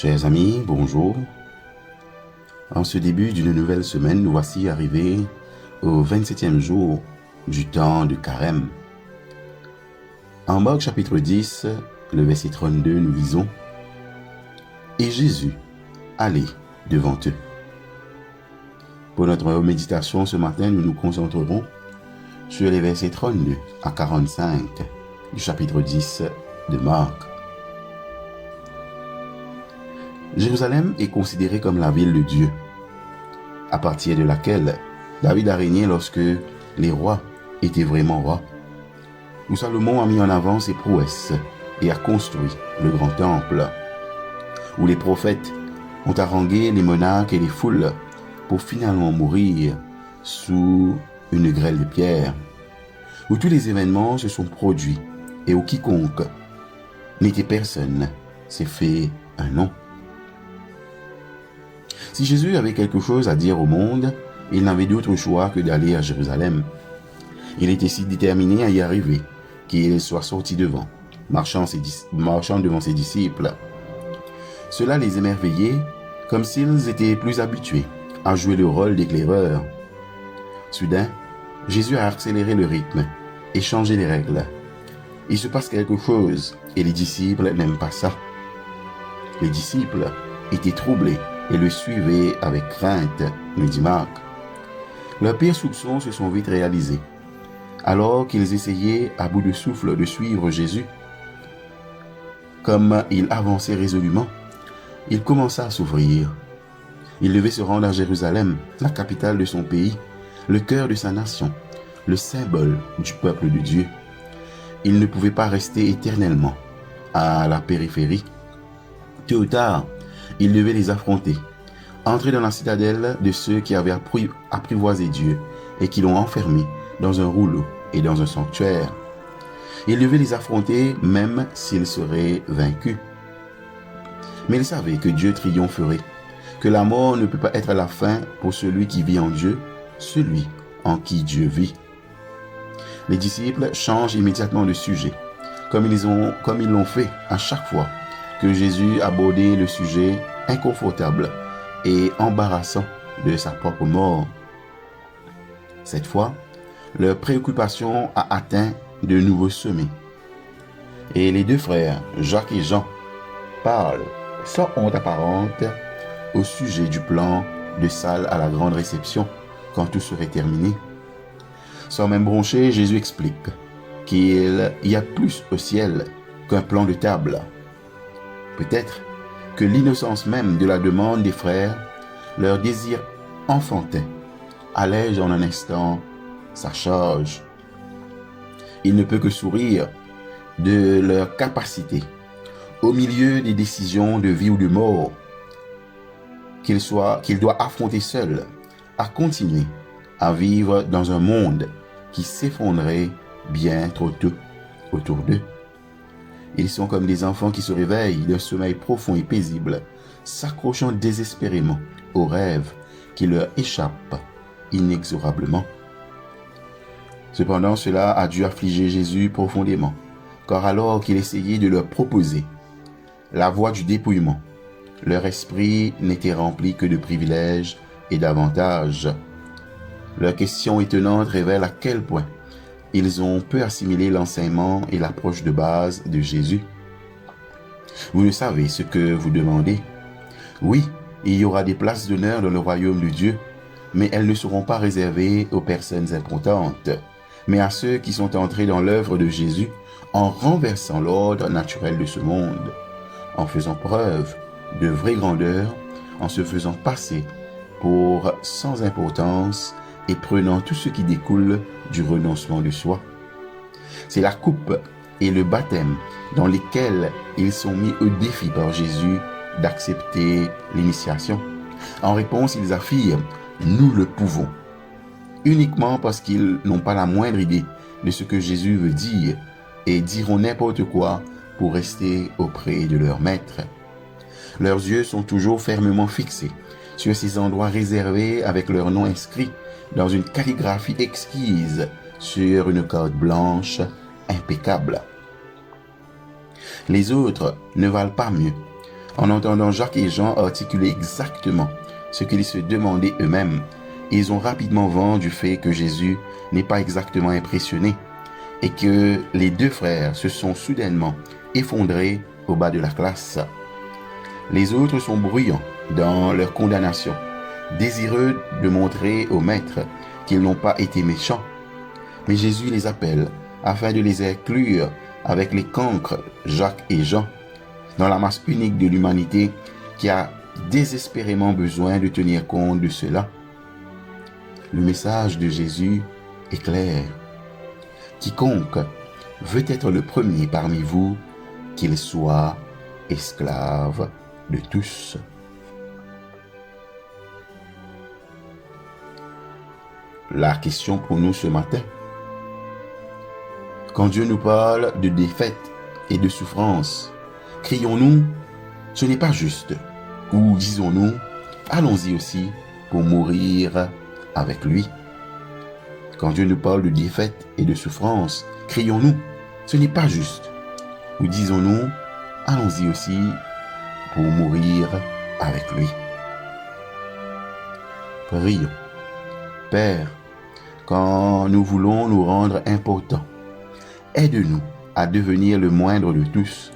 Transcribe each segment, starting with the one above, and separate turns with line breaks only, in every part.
Chers amis, bonjour. En ce début d'une nouvelle semaine, nous voici arrivés au 27e jour du temps de Carême. En Marc chapitre 10, le verset 32, nous lisons « Et Jésus allait devant eux ». Pour notre méditation ce matin, nous nous concentrerons sur les versets 32 à 45 du chapitre 10 de Marc. Jérusalem est considérée comme la ville de Dieu, à partir de laquelle David a régné lorsque les rois étaient vraiment rois, où Salomon a mis en avant ses prouesses et a construit le grand temple, où les prophètes ont harangué les monarques et les foules pour finalement mourir sous une grêle de pierre, où tous les événements se sont produits et où quiconque n'était personne s'est fait un nom. Si Jésus avait quelque chose à dire au monde, il n'avait d'autre choix que d'aller à Jérusalem. Il était si déterminé à y arriver qu'il soit sorti devant, marchant devant ses disciples. Cela les émerveillait, comme s'ils étaient plus habitués à jouer le rôle d'éclaireur. Soudain, Jésus a accéléré le rythme et changé les règles. Il se passe quelque chose et les disciples n'aiment pas ça. Les disciples étaient troublés et le suivaient avec crainte, nous dit Marc. Leurs pires soupçons se sont vite réalisés. Alors qu'ils essayaient à bout de souffle de suivre Jésus, comme il avançait résolument, il commença à s'ouvrir. Il devait se rendre à Jérusalem, la capitale de son pays, le cœur de sa nation, le symbole du peuple de Dieu. Il ne pouvait pas rester éternellement à la périphérie. Tôt ou tard, il devait les affronter, entrer dans la citadelle de ceux qui avaient apprivoisé Dieu et qui l'ont enfermé dans un rouleau et dans un sanctuaire. Il devait les affronter même s'il serait vaincu. Mais il savait que Dieu triompherait, que la mort ne peut pas être la fin pour celui qui vit en Dieu, celui en qui Dieu vit. Les disciples changent immédiatement de sujet, comme ils l'ont fait à chaque fois que Jésus abordait le sujet inconfortable et embarrassant de sa propre mort. Cette fois, leur préoccupation a atteint de nouveaux sommets. Et les deux frères, Jacques et Jean, parlent sans honte apparente au sujet du plan de salle à la grande réception quand tout serait terminé. Sans même broncher, Jésus explique qu'il y a plus au ciel qu'un plan de table. Peut-être que l'innocence même de la demande des frères, leur désir enfantin, allège en un instant sa charge. Il ne peut que sourire de leur capacité, au milieu des décisions de vie ou de mort, qu'il doit affronter seul, à continuer à vivre dans un monde qui s'effondrait bien trop tôt autour d'eux. Ils sont comme des enfants qui se réveillent d'un sommeil profond et paisible, s'accrochant désespérément aux rêves qui leur échappent inexorablement. Cependant, cela a dû affliger Jésus profondément, car alors qu'il essayait de leur proposer la voie du dépouillement, leur esprit n'était rempli que de privilèges et d'avantages. Leurs questions étonnantes révèlent à quel point ils ont peu assimilé l'enseignement et l'approche de base de Jésus. Vous ne savez ce que vous demandez. Oui, il y aura des places d'honneur dans le royaume de Dieu, mais elles ne seront pas réservées aux personnes importantes, mais à ceux qui sont entrés dans l'œuvre de Jésus en renversant l'ordre naturel de ce monde, en faisant preuve de vraie grandeur, en se faisant passer pour sans importance et prenant tout ce qui découle du renoncement de soi. C'est la coupe et le baptême dans lesquels ils sont mis au défi par Jésus d'accepter l'initiation. En réponse, ils affirment « Nous le pouvons », uniquement parce qu'ils n'ont pas la moindre idée de ce que Jésus veut dire et diront n'importe quoi pour rester auprès de leur maître. Leurs yeux sont toujours fermement fixés sur ces endroits réservés avec leur nom inscrit dans une calligraphie exquise sur une carte blanche impeccable. Les autres ne valent pas mieux En entendant Jacques et Jean articuler exactement ce qu'ils se demandaient eux-mêmes, ils ont rapidement vent du fait que Jésus n'est pas exactement impressionné et que les deux frères se sont soudainement effondrés au bas de la classe. Les autres sont bruyants dans leur condamnation, désireux de montrer au maître qu'ils n'ont pas été méchants. Mais Jésus les appelle afin de les inclure avec les cancres Jacques et Jean dans la masse unique de l'humanité qui a désespérément besoin de tenir compte de cela. Le message de Jésus est clair. Quiconque veut être le premier parmi vous, qu'il soit esclave de tous. La question pour nous ce matin. Quand Dieu nous parle de défaite et de souffrance, crions-nous, ce n'est pas juste, ou disons-nous, allons-y aussi pour mourir avec lui. Quand Dieu nous parle de défaite et de souffrance, crions-nous, ce n'est pas juste, ou disons-nous, allons-y aussi pour mourir avec lui. Prions. Père, quand nous voulons nous rendre importants, aide-nous à devenir le moindre de tous,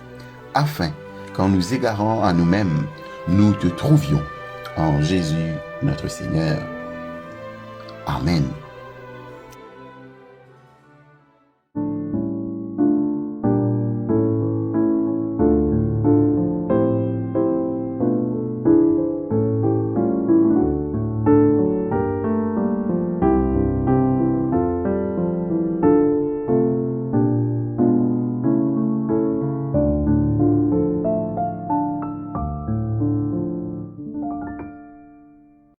afin qu'en nous égarant à nous-mêmes, nous te trouvions en Jésus notre Seigneur. Amen.